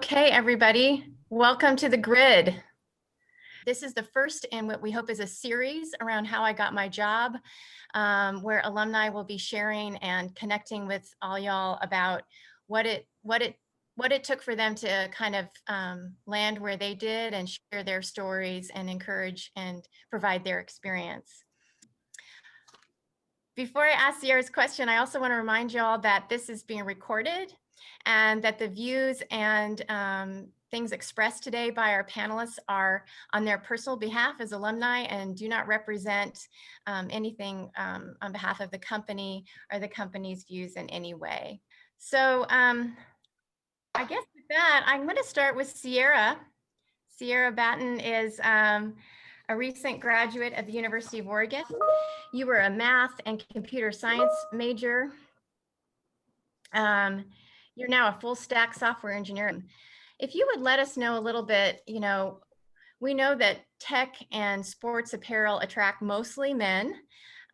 Okay, everybody, welcome to the grid. This is the first in what we hope is a series around how I got my job, where alumni will be sharing and connecting with all y'all about what it took for them to kind of land where they did and share their stories and encourage and provide their experience. Before I ask Sierra's question, I also want to remind y'all that this is being recorded and that the views and things expressed today by our panelists are on their personal behalf as alumni and do not represent anything on behalf of the company or the company's views in any way. So I guess with that, I'm going to start with Sierra. Sierra Batten is a recent graduate of the University of Oregon. You were a math and computer science major. You're now a full stack software engineer. If you would let us know a little bit, we know that tech and sports apparel attract mostly men,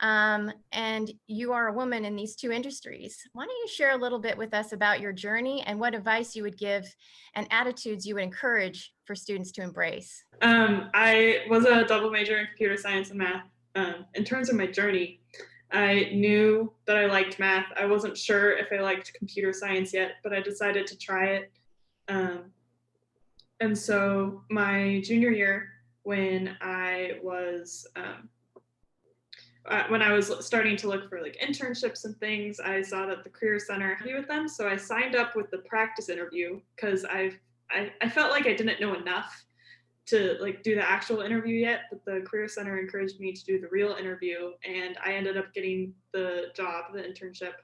and you are a woman in these two industries. Why don't you share a little bit with us about your journey and what advice you would give and attitudes you would encourage for students to embrace? I was a double major in computer science and math. In terms of my journey, I knew that I liked math. I wasn't sure if I liked computer science yet, but I decided to try it. And so my junior year, when I was starting to look for like internships and things, I saw that the Career Center had me with them. So I signed up with the practice interview because I felt like I didn't know enough to like do the actual interview yet, but the Career Center encouraged me to do the real interview, and I ended up getting the job, the internship.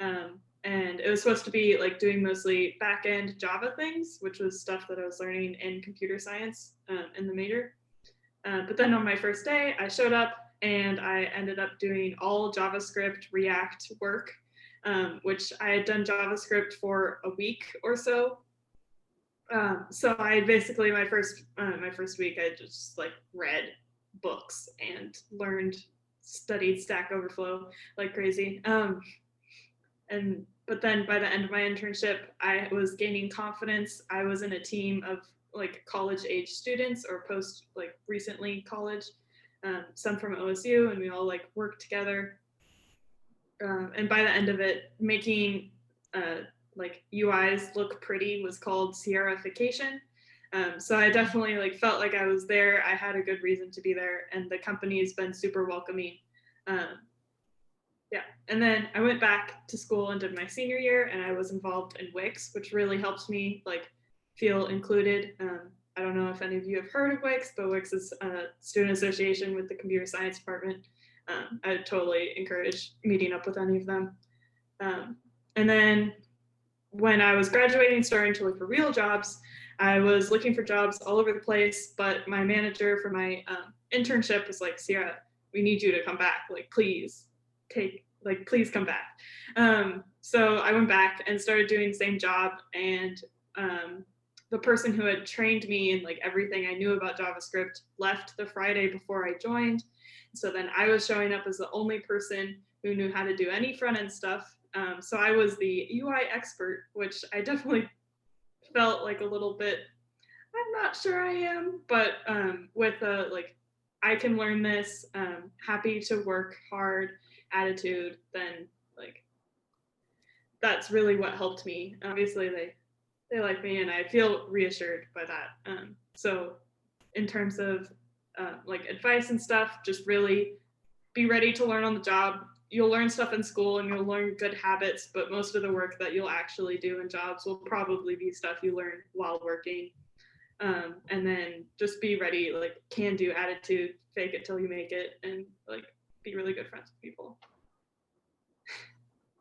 And it was supposed to be like doing mostly back-end Java things, which was stuff that I was learning in computer science in the major. But then on my first day, I showed up and I ended up doing all JavaScript React work, which I had done JavaScript for a week or so. So I basically my first week I just like read books and studied Stack Overflow like crazy. But then by the end of my internship, I was gaining confidence. I was in a team of like college age students or post like recently college, some from OSU, and we all like worked together. And by the end of it, making like UIs look pretty was called Sierraification. So I definitely like felt like I was there. I had a good reason to be there, and the company has been super welcoming. Yeah, and then I went back to school and did my senior year, and I was involved in Wix, which really helped me like feel included. I don't know if any of you have heard of Wix, but Wix is a student association with the computer science department. I totally encourage meeting up with any of them. And then when I was graduating, starting to look for real jobs, I was looking for jobs all over the place, but my manager for my internship was like, Sierra, we need you to come back. Like, please come back. So I went back and started doing the same job, and the person who had trained me in like everything I knew about JavaScript left the Friday before I joined. So then I was showing up as the only person who knew how to do any front end stuff. So I was the UI expert, which I definitely felt like a little bit, I'm not sure I am, but with a like, I can learn this, happy to work hard attitude, then like, that's really what helped me. Obviously they like me and I feel reassured by that. So in terms of like advice and stuff, just really be ready to learn on the job. You'll learn stuff in school and you'll learn good habits, but most of the work that you'll actually do in jobs will probably be stuff you learn while working. And then just be ready, like can-do attitude, fake it till you make it, and like be really good friends with people.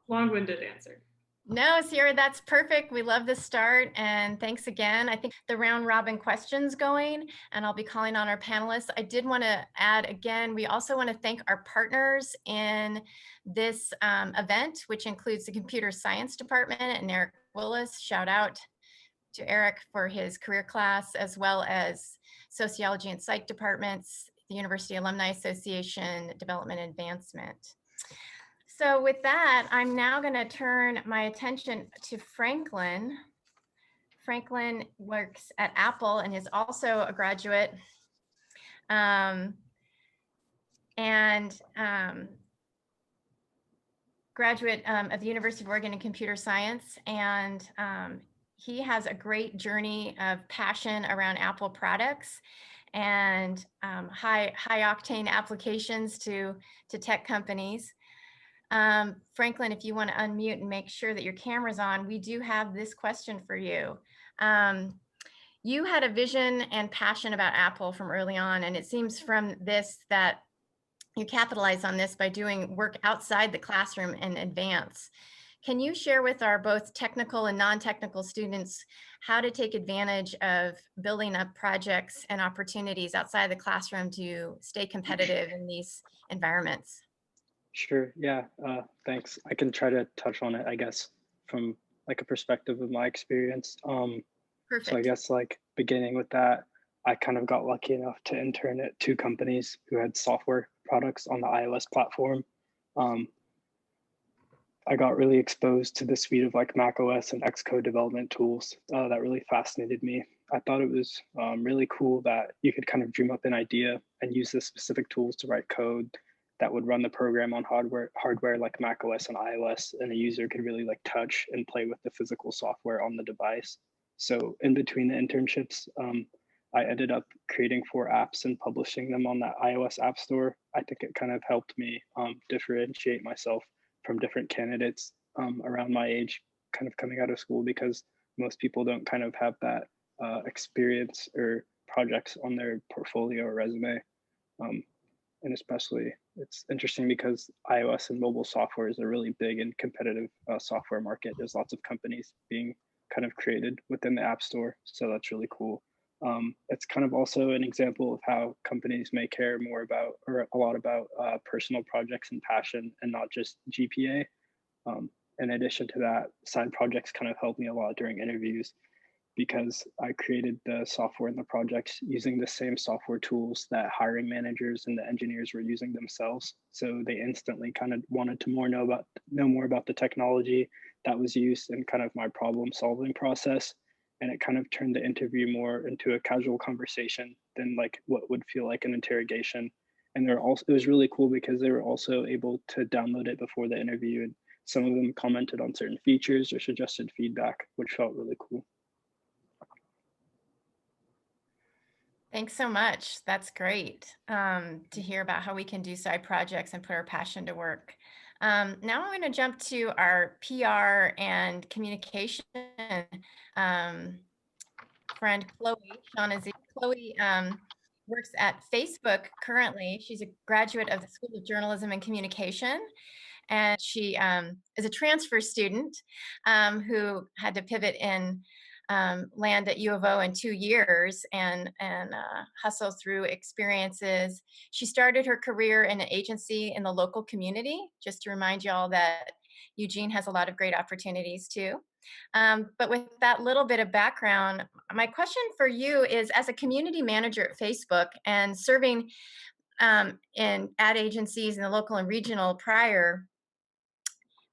Long-winded answer. No, Sierra, that's perfect. We love the start, and thanks again. I think the round robin questions going, and I'll be calling on our panelists. I did want to add again, we also want to thank our partners in this event, which includes the Computer Science Department and Eric Willis. Shout out to Eric for his career class, as well as Sociology and Psych departments, the University Alumni Association, Development and Advancement. So with that, I'm now going to turn my attention to Franklin Franklin works at Apple and is also a graduate. Um, and graduate of the University of Oregon in computer science. And he has a great journey of passion around Apple products and high octane applications to tech companies. Franklin, if you want to unmute and make sure that your camera's on, we do have this question for you. You had a vision and passion about Apple from early on, and it seems from this that you capitalize on this by doing work outside the classroom in advance. Can you share with our both technical and non-technical students how to take advantage of building up projects and opportunities outside the classroom to stay competitive in these environments? Sure. Yeah. Thanks. I can try to touch on it, I guess, from like a perspective of my experience. So I Perfect. guess like beginning with that, I kind of got lucky enough to intern at two companies who had software products on the iOS platform. Um, I got really exposed to the suite of like Mac OS and Xcode development tools that really fascinated me. I thought it was really cool that you could kind of dream up an idea and use the specific tools to write code that would run the program on hardware like Mac OS and iOS, and a user could really like touch and play with the physical software on the device. So in between the internships, I ended up creating 4 apps and publishing them on that iOS app store. I think it kind of helped me differentiate myself from different candidates around my age, kind of coming out of school, because most people don't kind of have that experience or projects on their portfolio or resume. Um, and especially, it's interesting because iOS and mobile software is a really big and competitive software market. There's lots of companies being kind of created within the App Store, so that's really cool. It's kind of also an example of how companies may care more about or a lot about personal projects and passion and not just GPA. In addition to that, side projects kind of helped me a lot during interviews because I created the software and the projects using the same software tools that hiring managers and the engineers were using themselves. So they instantly kind of wanted to know more about the technology that was used in kind of my problem solving process. And it kind of turned the interview more into a casual conversation than like what would feel like an interrogation. And it was really cool because they were also able to download it before the interview. And some of them commented on certain features or suggested feedback, which felt really cool. Thanks so much. That's great to hear about how we can do side projects and put our passion to work. Now I'm going to jump to our PR and communication friend, Chloe Shaughnessy. Chloe works at Facebook currently. She's a graduate of the School of Journalism and Communication. And she is a transfer student who had to pivot in land at U of O in 2 years and hustle through experiences. She started her career in an agency in the local community, just to remind y'all that Eugene has a lot of great opportunities too. But with that little bit of background, my question for you is, as a community manager at Facebook and serving in ad agencies in the local and regional prior,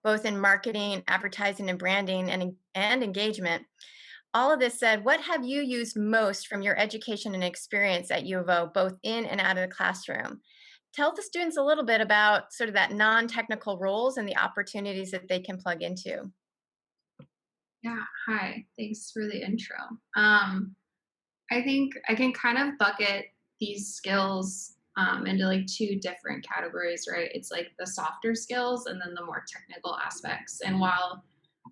both in marketing, advertising, and branding and engagement. All of this said, what have you used most from your education and experience at U of O, both in and out of the classroom? Tell the students a little bit about sort of that non-technical roles and the opportunities that they can plug into. Yeah, hi. Thanks for the intro. I think I can kind of bucket these skills into like two different categories, right? It's like the softer skills and then the more technical aspects. And while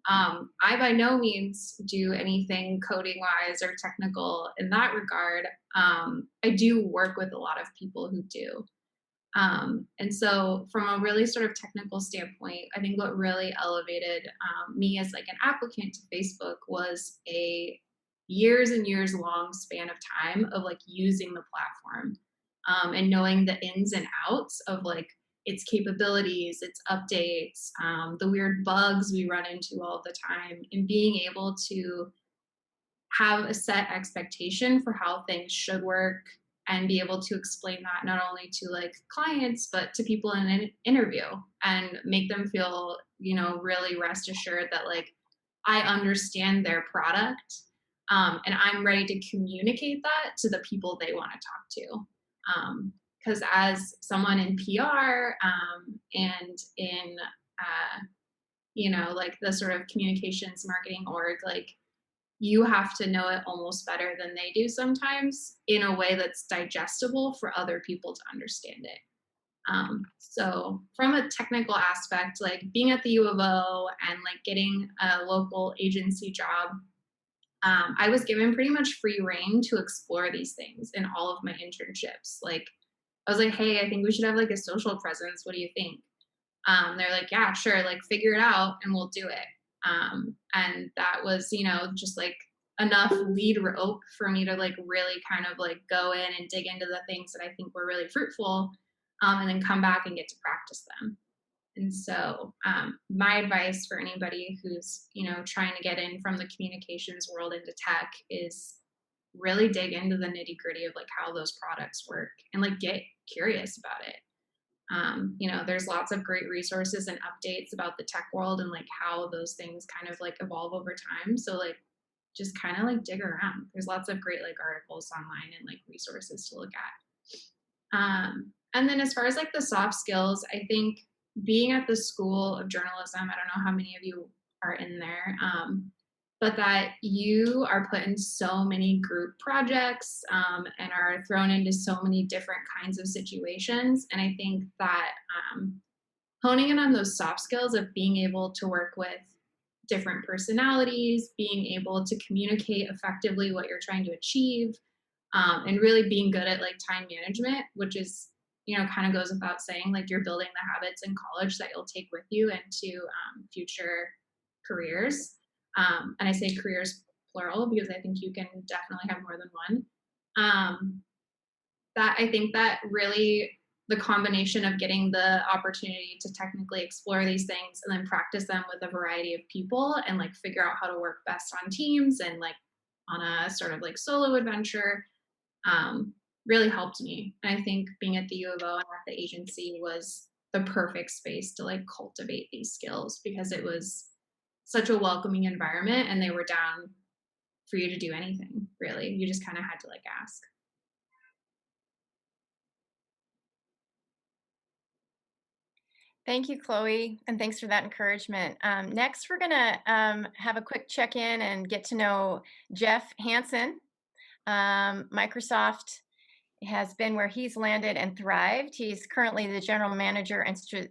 I by no means do anything coding wise or technical in that regard, I do work with a lot of people who do. And so, from a really sort of technical standpoint, I think what really elevated me as like an applicant to Facebook was a years and years long span of time of like using the platform and knowing the ins and outs of like its capabilities, its updates, the weird bugs we run into all the time, and being able to have a set expectation for how things should work and be able to explain that not only to like clients but to people in an interview and make them feel, you know, really rest assured that like I understand their product, And I'm ready to communicate that to the people they want to talk to. Because as someone in PR and in like the sort of communications marketing org, like you have to know it almost better than they do sometimes in a way that's digestible for other people to understand it. So from a technical aspect, like being at the U of O and like getting a local agency job, I was given pretty much free reign to explore these things in all of my internships. Like I was like, hey, I think we should have like a social presence. What do you think? They're like, yeah, sure, like figure it out and we'll do it. And that was, just like enough lead rope for me to like really kind of like go in and dig into the things that I think were really fruitful, and then come back and get to practice them. And so my advice for anybody who's, trying to get in from the communications world into tech is really dig into the nitty gritty of like how those products work and like get curious about it. There's lots of great resources and updates about the tech world and like how those things kind of like evolve over time. So like just kind of like dig around. There's lots of great like articles online and like resources to look at. And then as far as like the soft skills, I think being at the School of Journalism, I don't know how many of you are in there, but that you are put in so many group projects and are thrown into so many different kinds of situations. And I think that honing in on those soft skills of being able to work with different personalities, being able to communicate effectively what you're trying to achieve, and really being good at like time management, which is, kind of goes without saying, like you're building the habits in college that you'll take with you into future careers. And I say careers plural because I think you can definitely have more than one. That I think that really the combination of getting the opportunity to technically explore these things and then practice them with a variety of people and like figure out how to work best on teams and like on a sort of like solo adventure really helped me. And I think being at the U of O and at the agency was the perfect space to like cultivate these skills because it was such a welcoming environment and they were down for you to do anything, really. You just kind of had to like ask. Thank you, Chloe, and thanks for that encouragement. Next, we're going to have a quick check-in and get to know Jeff Hansen. Microsoft has been where he's landed and thrived. He's currently the general manager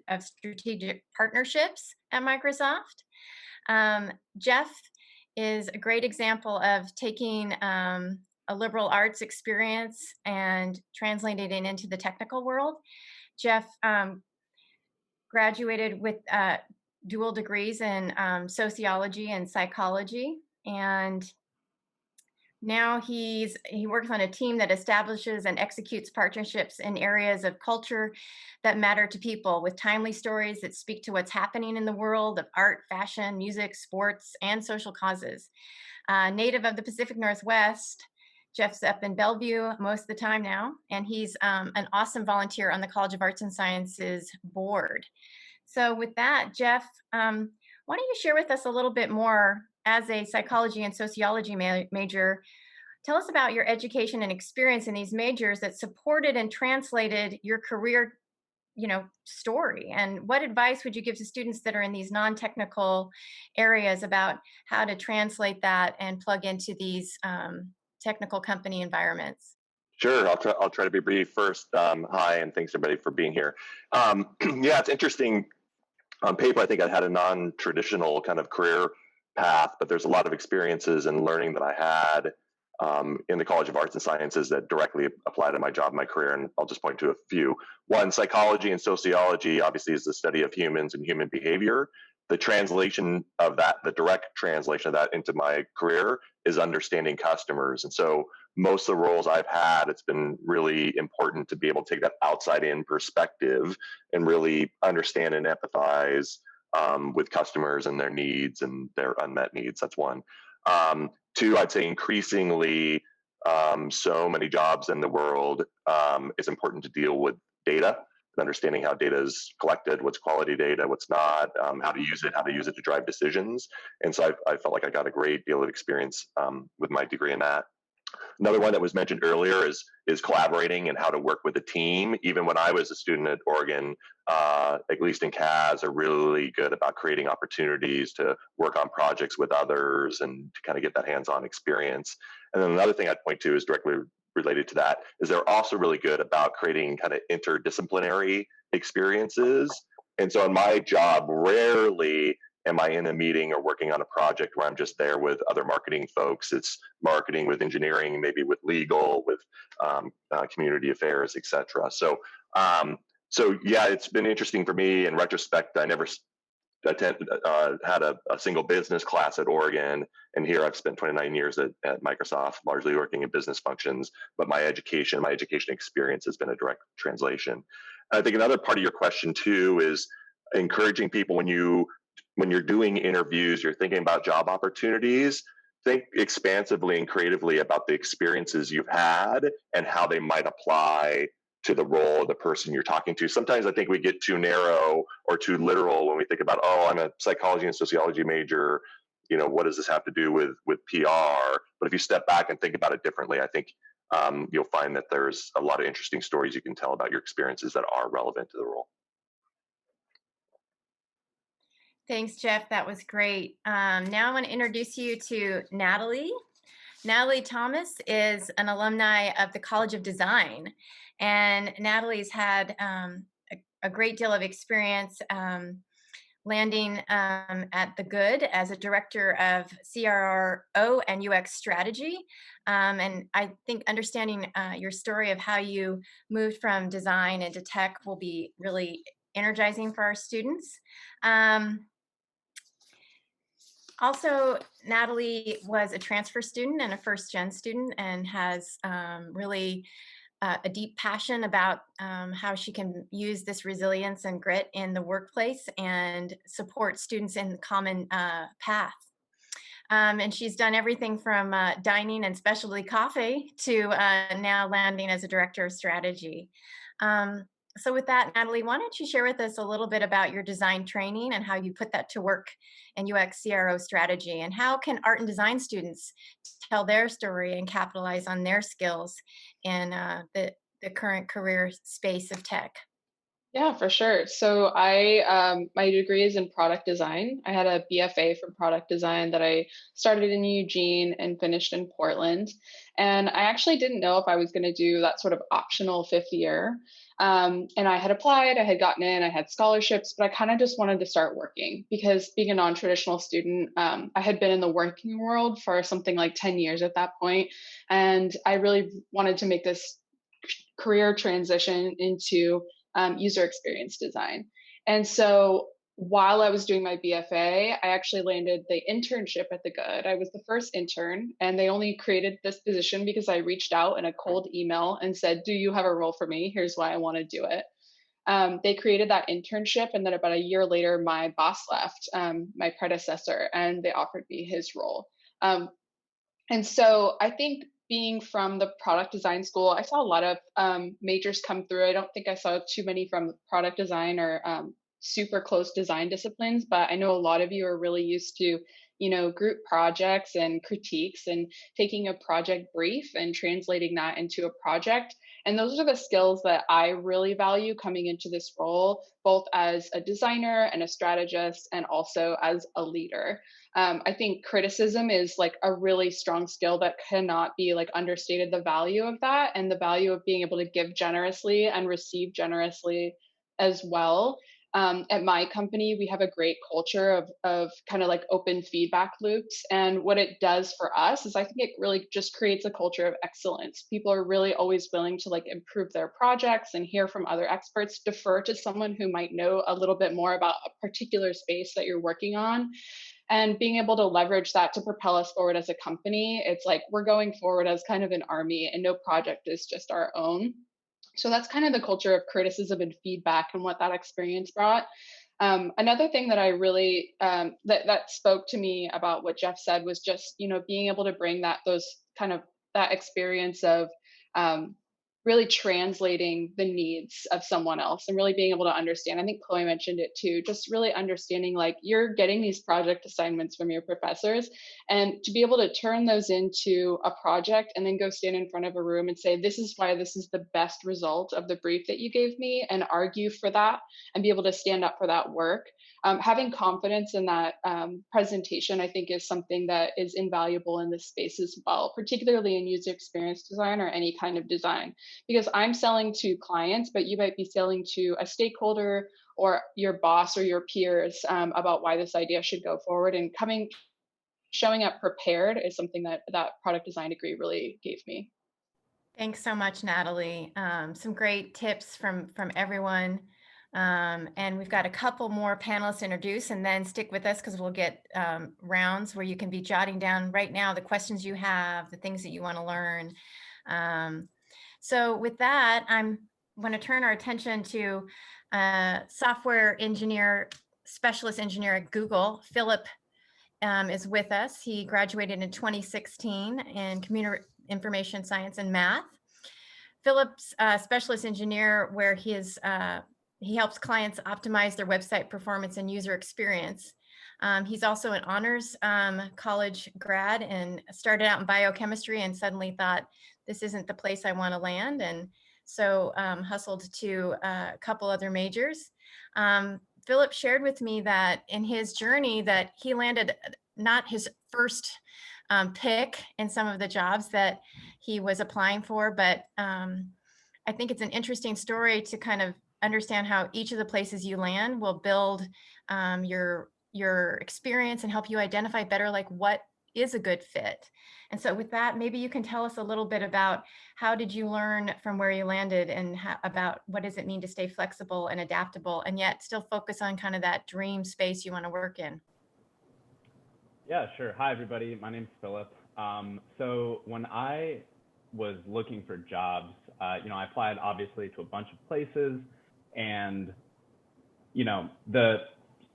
of strategic partnerships at Microsoft. Jeff is a great example of taking a liberal arts experience and translating it into the technical world. Jeff graduated with dual degrees in sociology and psychology, and now he works on a team that establishes and executes partnerships in areas of culture that matter to people, with timely stories that speak to what's happening in the world of art, fashion, music, sports, and social causes. Native of the Pacific Northwest, Jeff's up in Bellevue most of the time now, and he's an awesome volunteer on the College of Arts and Sciences board. So with that, Jeff, why don't you share with us a little bit more as a psychology and sociology major? Tell us about your education and experience in these majors that supported and translated your career, story. And what advice would you give to students that are in these non-technical areas about how to translate that and plug into these technical company environments? Sure, I'll try to be brief. First, hi, and thanks everybody for being here. Yeah, it's interesting. On paper, I think I had a non-traditional kind of career path, but there's a lot of experiences and learning that I had in the College of Arts and Sciences that directly apply to my job, my career, and I'll just point to a few. One, psychology and sociology obviously is the study of humans and human behavior. The translation of that, the direct translation of that into my career is understanding customers. And so most of the roles I've had, it's been really important to be able to take that outside in perspective and really understand and empathize with customers and their needs and their unmet needs. That's one. Two, I'd say increasingly, so many jobs in the world, it's important to deal with data. understanding how data is collected, what's quality data, what's not, how to use it to drive decisions. And so I felt like I got a great deal of experience with my degree in that. Another one that was mentioned earlier is collaborating and how to work with a team. Even when I was a student at Oregon, at least in CAS, are really good about creating opportunities to work on projects with others and to kind of get that hands-on experience. And then another thing I'd point to is directly related to that is they're also really good about creating kind of interdisciplinary experiences. And so in my job, rarely am I in a meeting or working on a project where I'm just there with other marketing folks. It's marketing with engineering, maybe with legal, with community affairs, et cetera. So yeah, it's been interesting for me. In retrospect, I never had a single business class at Oregon, and here I've spent 29 years at Microsoft, largely working in business functions. But my education experience has been a direct translation. I think another part of your question too is encouraging people when you're doing interviews, you're thinking about job opportunities, think expansively and creatively about the experiences you've had and how they might apply to the role of the person you're talking to. Sometimes I think we get too narrow or too literal when we think about, oh, I'm a psychology and sociology major. What does this have to do with PR? But if you step back and think about it differently, I think you'll find that there's a lot of interesting stories you can tell about your experiences that are relevant to the role. Thanks, Jeff. That was great. Now I want to introduce you to Natalie. Natalie Thomas is an alumni of the College of Design, and Natalie's had a great deal of experience landing at the Good as a director of CRO and UX strategy. And I think understanding your story of how you moved from design into tech will be really energizing for our students. Also, Natalie was a transfer student and a first-gen student and has really a deep passion about how she can use this resilience and grit in the workplace and support students in the common path. And she's done everything from dining and specialty coffee to now landing as a director of strategy. So with that, Natalie, why don't you share with us a little bit about your design training and how you put that to work in UX CRO strategy, and how can art and design students tell their story and capitalize on their skills in the current career space of tech? Yeah, for sure. So my degree is in product design. I had a BFA from product design that I started in Eugene and finished in Portland. And I actually didn't know if I was going to do that sort of optional fifth year. And I had applied, I had gotten in, I had scholarships, but I kind of just wanted to start working because being a non-traditional student, I had been in the working world for something like 10 years at that point. And I really wanted to make this career transition into user experience design. And so while I was doing my BFA, I actually landed the internship at the Good. I was the first intern, and they only created this position because I reached out in a cold email and said, do you have a role for me? Here's why I want to do it. They created that internship, and then about a year later, my boss left, my predecessor, and they offered me his role. And so I think being from the product design school, I saw a lot of majors come through. I don't think I saw too many from product design or super close design disciplines, but I know a lot of you are really used to, group projects and critiques and taking a project brief and translating that into a project. And those are the skills that I really value coming into this role, both as a designer and a strategist, and also as a leader. I think criticism is like a really strong skill that cannot be like understated, the value of that, and the value of being able to give generously and receive generously as well. At my company, we have a great culture of kind of like open feedback loops. And what it does for us is I think it really just creates a culture of excellence. People are really always willing to like improve their projects and hear from other experts, defer to someone who might know a little bit more about a particular space that you're working on. And being able to leverage that to propel us forward as a company. It's like we're going forward as kind of an army, and no project is just our own. So that's kind of the culture of criticism and feedback and what that experience brought. Another thing that I really that spoke to me about what Jeff said was just being able to bring that experience of really translating the needs of someone else and really being able to understand. I think Chloe mentioned it too, just really understanding like you're getting these project assignments from your professors, and to be able to turn those into a project and then go stand in front of a room and say, this is why this is the best result of the brief that you gave me, and argue for that and be able to stand up for that work. Having confidence in that presentation, I think, is something that is invaluable in this space as well, particularly in user experience design or any kind of design, because I'm selling to clients, but you might be selling to a stakeholder or your boss or your peers about why this idea should go forward. And showing up prepared is something that that product design degree really gave me. Thanks so much, Natalie. Some great tips from everyone. And we've got a couple more panelists introduced, and then stick with us because we'll get rounds where you can be jotting down right now the questions you have, the things that you want to learn. So with that, I'm going to turn our attention to software engineer, specialist engineer at Google. Philip is with us. He graduated in 2016 in computer information science and math. Philip's specialist engineer, where he helps clients optimize their website performance and user experience. He's also an honors college grad and started out in biochemistry and suddenly thought, this isn't the place I want to land. And so hustled to a couple other majors. Philip shared with me that in his journey that he landed not his first pick in some of the jobs that he was applying for, but I think it's an interesting story to kind of understand how each of the places you land will build your experience and help you identify better like what is a good fit. And so with that, maybe you can tell us a little bit about how did you learn from where you landed, and about what does it mean to stay flexible and adaptable and yet still focus on kind of that dream space you want to work in. Yeah, sure. Hi, everybody. My name's Philip. So when I was looking for jobs, I applied obviously to a bunch of places, and, the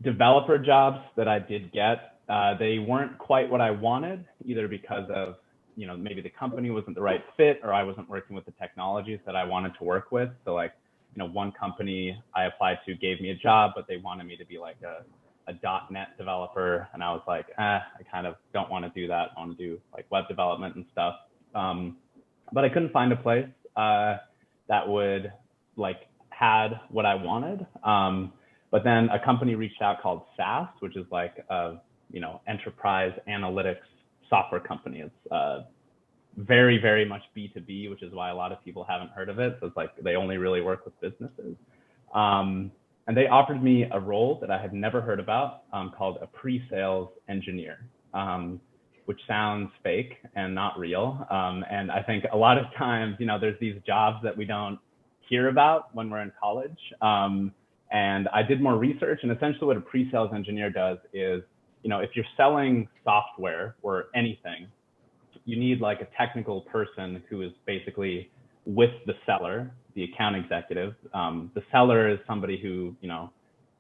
developer jobs that I did get, they weren't quite what I wanted, either because of, maybe the company wasn't the right fit, or I wasn't working with the technologies that I wanted to work with. So like, one company I applied to gave me a job, but they wanted me to be like a .NET developer, and I was like, I kind of don't want to do that. I want to do like web development and stuff. But I couldn't find a place that would like had what I wanted. But then a company reached out called SAS, which is like a enterprise analytics software company. It's very, very much B2B, which is why a lot of people haven't heard of it. So it's like they only really work with businesses. And they offered me a role that I had never heard about called a pre-sales engineer, which sounds fake and not real. And I think a lot of times, there's these jobs that we don't hear about when we're in college. And I did more research, and essentially what a pre-sales engineer does is, if you're selling software or anything, you need like a technical person who is basically with the seller, the account executive. The seller is somebody who,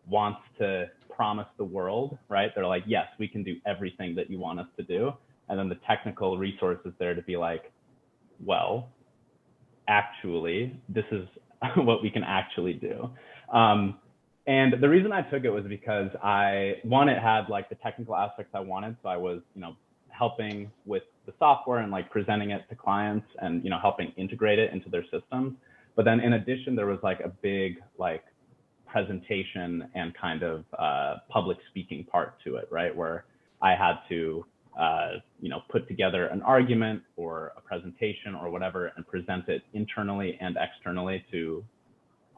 wants to promise the world, right? They're like, yes, we can do everything that you want us to do. And then the technical resource is there to be like, well, actually, this is what we can actually do. And the reason I took it was because it had like the technical aspects I wanted. So I was, helping with the software and like presenting it to clients and, helping integrate it into their systems. But then in addition, there was like a big like presentation and kind of public speaking part to it, right? Where I had to, put together an argument or a presentation or whatever and present it internally and externally to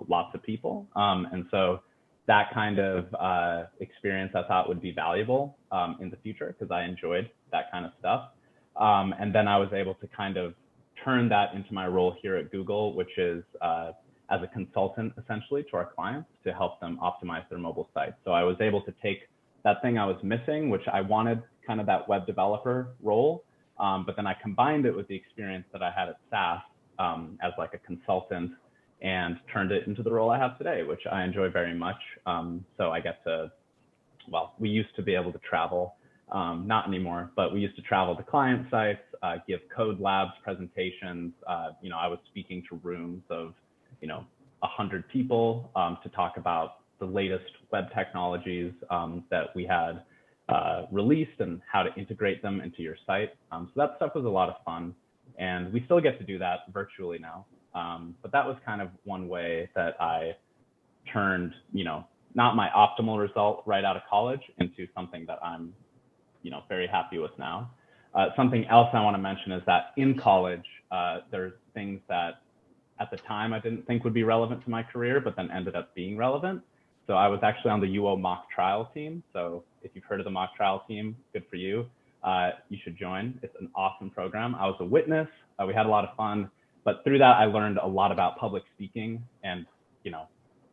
lots of people. And so that kind of experience I thought would be valuable in the future because I enjoyed that kind of stuff. And then I was able to kind of turn that into my role here at Google, which is as a consultant essentially to our clients to help them optimize their mobile sites. So I was able to take that thing I was missing, which I wanted kind of that web developer role, but then I combined it with the experience that I had at SAS as like a consultant and turned it into the role I have today, which I enjoy very much. So I get to, we used to be able to travel not anymore, but we used to travel to client sites, give code labs presentations. I was speaking to rooms of, 100 people to talk about the latest web technologies that we had released and how to integrate them into your site. So that stuff was a lot of fun, and we still get to do that virtually now. But that was kind of one way that I turned, not my optimal result right out of college into something that I'm, very happy with now. Something else I want to mention is that in college, there's things that at the time I didn't think would be relevant to my career, but then ended up being relevant. So I was actually on the UO mock trial team. So if you've heard of the mock trial team, good for you. You should join. It's an awesome program. I was a witness. We had a lot of fun, but through that, I learned a lot about public speaking and,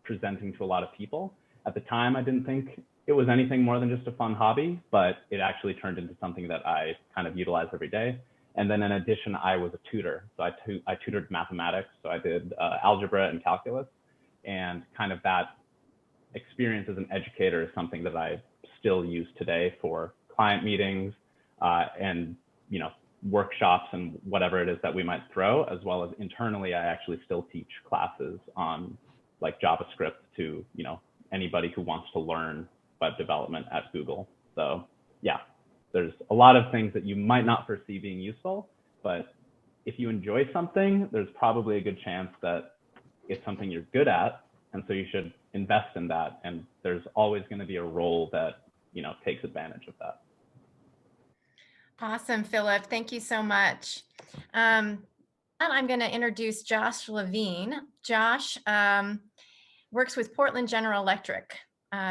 presenting to a lot of people. At the time, I didn't think it was anything more than just a fun hobby, but it actually turned into something that I kind of utilize every day. And then in addition, I was a tutor. So I tutored mathematics. So I did algebra and calculus, and kind of that experience as an educator is something that I still use today for client meetings and, workshops and whatever it is that we might throw, as well as internally, I actually still teach classes on like JavaScript to, anybody who wants to learn web development at Google. So yeah, there's a lot of things that you might not foresee being useful, but if you enjoy something, there's probably a good chance that it's something you're good at. And so you should invest in that. And there's always going to be a role that, takes advantage of that. Awesome, Philip. Thank you so much. And I'm going to introduce Josh Levine. Josh works with Portland General Electric.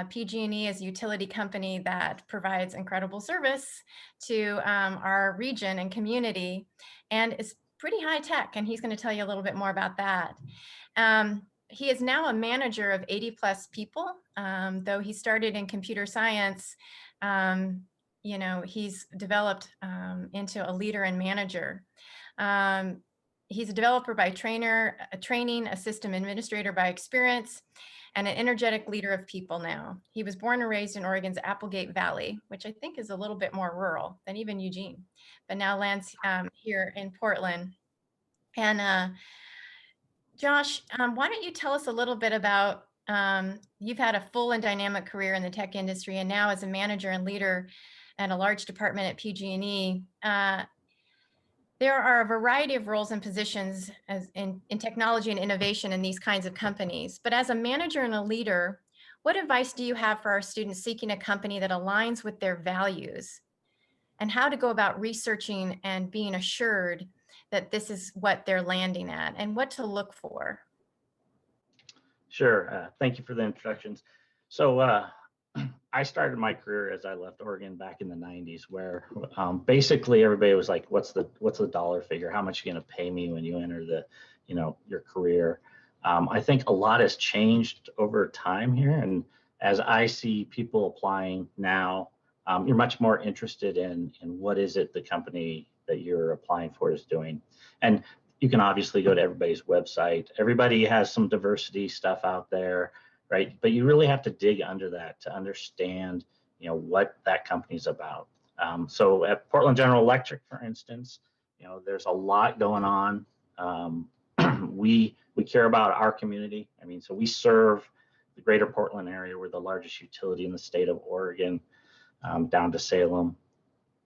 PG&E is a utility company that provides incredible service to our region and community, and is pretty high tech. And he's going to tell you a little bit more about that. He is now a manager of 80 plus people, though he started in computer science. He's developed into a leader and manager. He's a developer by training, a system administrator by experience, and an energetic leader of people now. He was born and raised in Oregon's Applegate Valley, which I think is a little bit more rural than even Eugene, but now lands here in Portland. And Josh, why don't you tell us a little bit about, you've had a full and dynamic career in the tech industry, and now as a manager and leader at a large department at PG&E. There are a variety of roles and positions in technology and innovation in these kinds of companies. But as a manager and a leader, what advice do you have for our students seeking a company that aligns with their values, and how to go about researching and being assured that this is what they're landing at, and what to look for? Sure. Thank you for the introductions. So I started my career as I left Oregon back in the 90s, where basically everybody was like, what's the dollar figure? How much are you going to pay me when you enter the, your career? I think a lot has changed over time here. And as I see people applying now, you're much more interested in what is it the company that you're applying for is doing. And you can obviously go to everybody's website. Everybody has some diversity stuff out there, right? But you really have to dig under that to understand, what that company's about. So at Portland General Electric, for instance, there's a lot going on. We care about our community. So we serve the greater Portland area. We're the largest utility in the state of Oregon, down to Salem.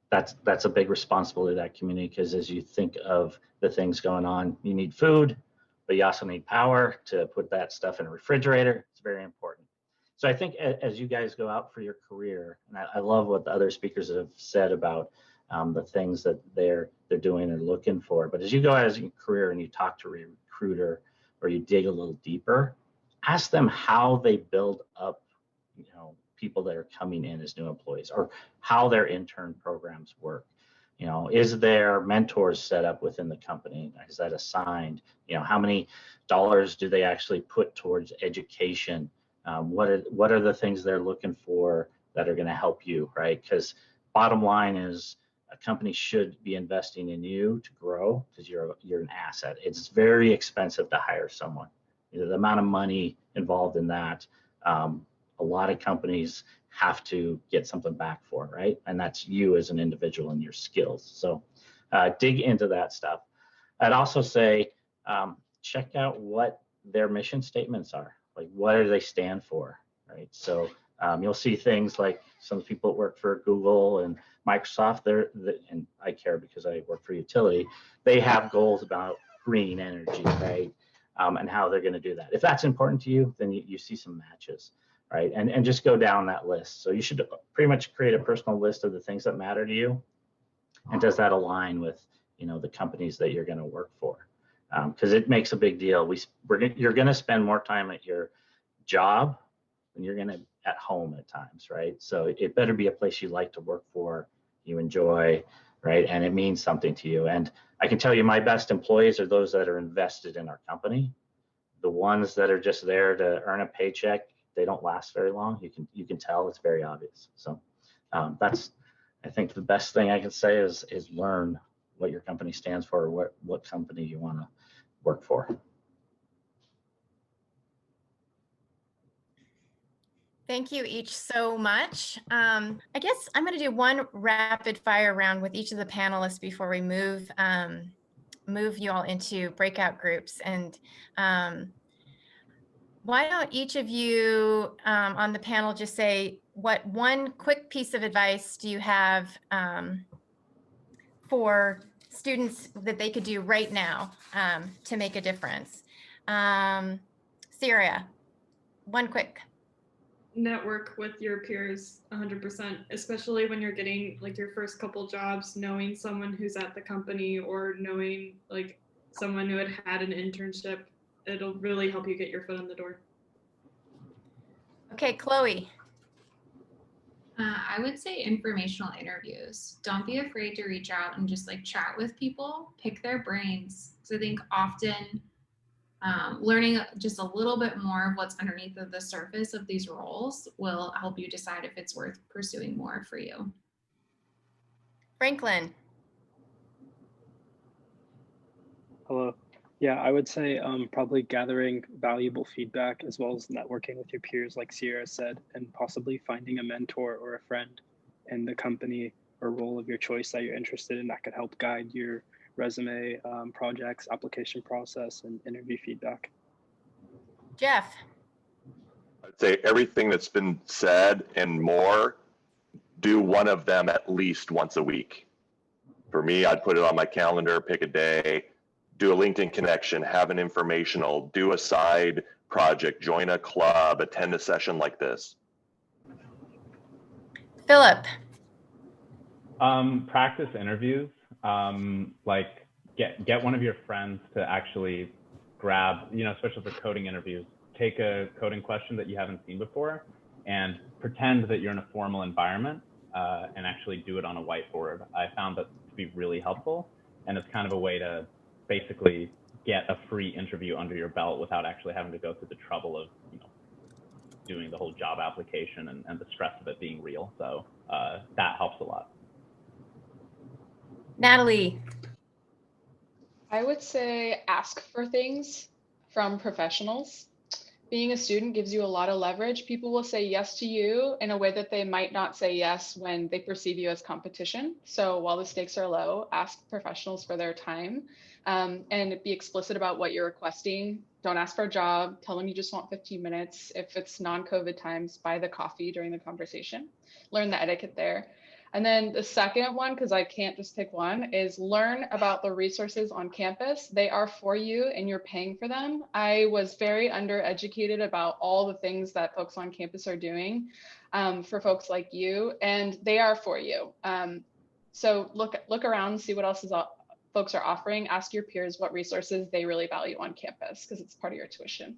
That's a big responsibility to that community, because as you think of the things going on, you need food, but you also need power to put that stuff in a refrigerator. It's very important. So I think as you guys go out for your career, and I love what the other speakers have said about the things that they're doing and looking for. But as you go as your career and you talk to a recruiter, or you dig a little deeper, ask them how they build up, people that are coming in as new employees, or how their intern programs work. Is there mentors set up within the company? Is that assigned? How many dollars do they actually put towards education? What are the things they're looking for that are going to help you, right? Because bottom line is, a company should be investing in you to grow, because you're an asset. It's very expensive to hire someone. The amount of money involved in that. A lot of companies have to get something back for, right? And that's you as an individual and your skills. So dig into that stuff. I'd also say check out what their mission statements are. Like, what do they stand for, right? So you'll see things like some of the people that work for Google and Microsoft, and I care because I work for utility, they have goals about green energy, right? And how they're going to do that. If that's important to you, then you see some matches, right? And just go down that list. So you should pretty much create a personal list of the things that matter to you. And does that align with, the companies that you're going to work for? Because it makes a big deal. You're going to spend more time at your job than you're going to at home at times, right? So it better be a place you like to work for, you enjoy, right? And it means something to you. And I can tell you my best employees are those that are invested in our company. The ones that are just there to earn a paycheck, they don't last very long. You can tell, it's very obvious. So that's, I think the best thing I can say is learn what your company stands for, or what company you want to work for. Thank you each so much. I guess I'm going to do one rapid fire round with each of the panelists before we move you all into breakout groups. And why don't each of you on the panel just say what one quick piece of advice do you have for students that they could do right now to make a difference? Syria, one quick. Network with your peers 100%, especially when you're getting like your first couple jobs. Knowing someone who's at the company or knowing like someone who had an internship, it'll really help you get your foot in the door. Okay, Chloe. I would say informational interviews. Don't be afraid to reach out and just like chat with people, pick their brains. So I think often learning just a little bit more of what's underneath of the surface of these roles will help you decide if it's worth pursuing more for you. Franklin. Hello. Yeah, I would say probably gathering valuable feedback as well as networking with your peers, like Sierra said, and possibly finding a mentor or a friend in the company or role of your choice that you're interested in that could help guide your resume, projects, application process, and interview feedback. Jeff. I'd say everything that's been said and more, do one of them at least once a week. For me, I'd put it on my calendar, pick a day, do a LinkedIn connection, have an informational, do a side project, join a club, attend a session like this. Philip. Practice interviews. Like get one of your friends to actually grab, especially for coding interviews, take a coding question that you haven't seen before and pretend that you're in a formal environment and actually do it on a whiteboard. I found that to be really helpful, and it's kind of a way to basically get a free interview under your belt without actually having to go through the trouble of doing the whole job application and the stress of it being real. So that helps a lot. Natalie. I would say ask for things from professionals. Being a student gives you a lot of leverage. People will say yes to you in a way that they might not say yes when they perceive you as competition. So while the stakes are low, ask professionals for their time and be explicit about what you're requesting. Don't ask for a job. Tell them you just want 15 minutes. If it's non-COVID times, buy the coffee during the conversation. Learn the etiquette there. And then the second one, because I can't just pick one, is learn about the resources on campus. They are for you and you're paying for them. I was very undereducated about all the things that folks on campus are doing for folks like you, and they are for you. So look around, see what else folks are offering. Ask your peers what resources they really value on campus, because it's part of your tuition.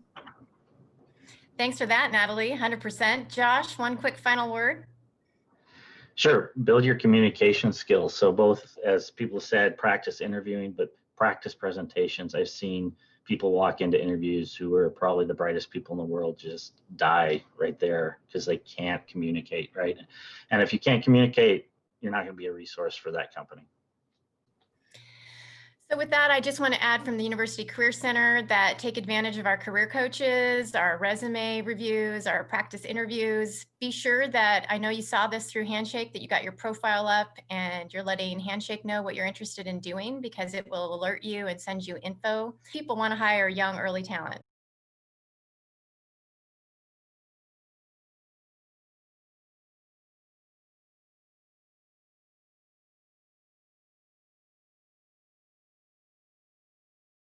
Thanks for that, Natalie, 100%. Josh, one quick final word. Sure, build your communication skills. So both, as people said, practice interviewing, but practice presentations. I've seen people walk into interviews who are probably the brightest people in the world just die right there because they can't communicate, right? And if you can't communicate, you're not going to be a resource for that company. So with that, I just want to add from the University Career Center that take advantage of our career coaches, our resume reviews, our practice interviews. Be sure that, I know you saw this through Handshake, that you got your profile up and you're letting Handshake know what you're interested in doing, because it will alert you and send you info. People want to hire young, early talent.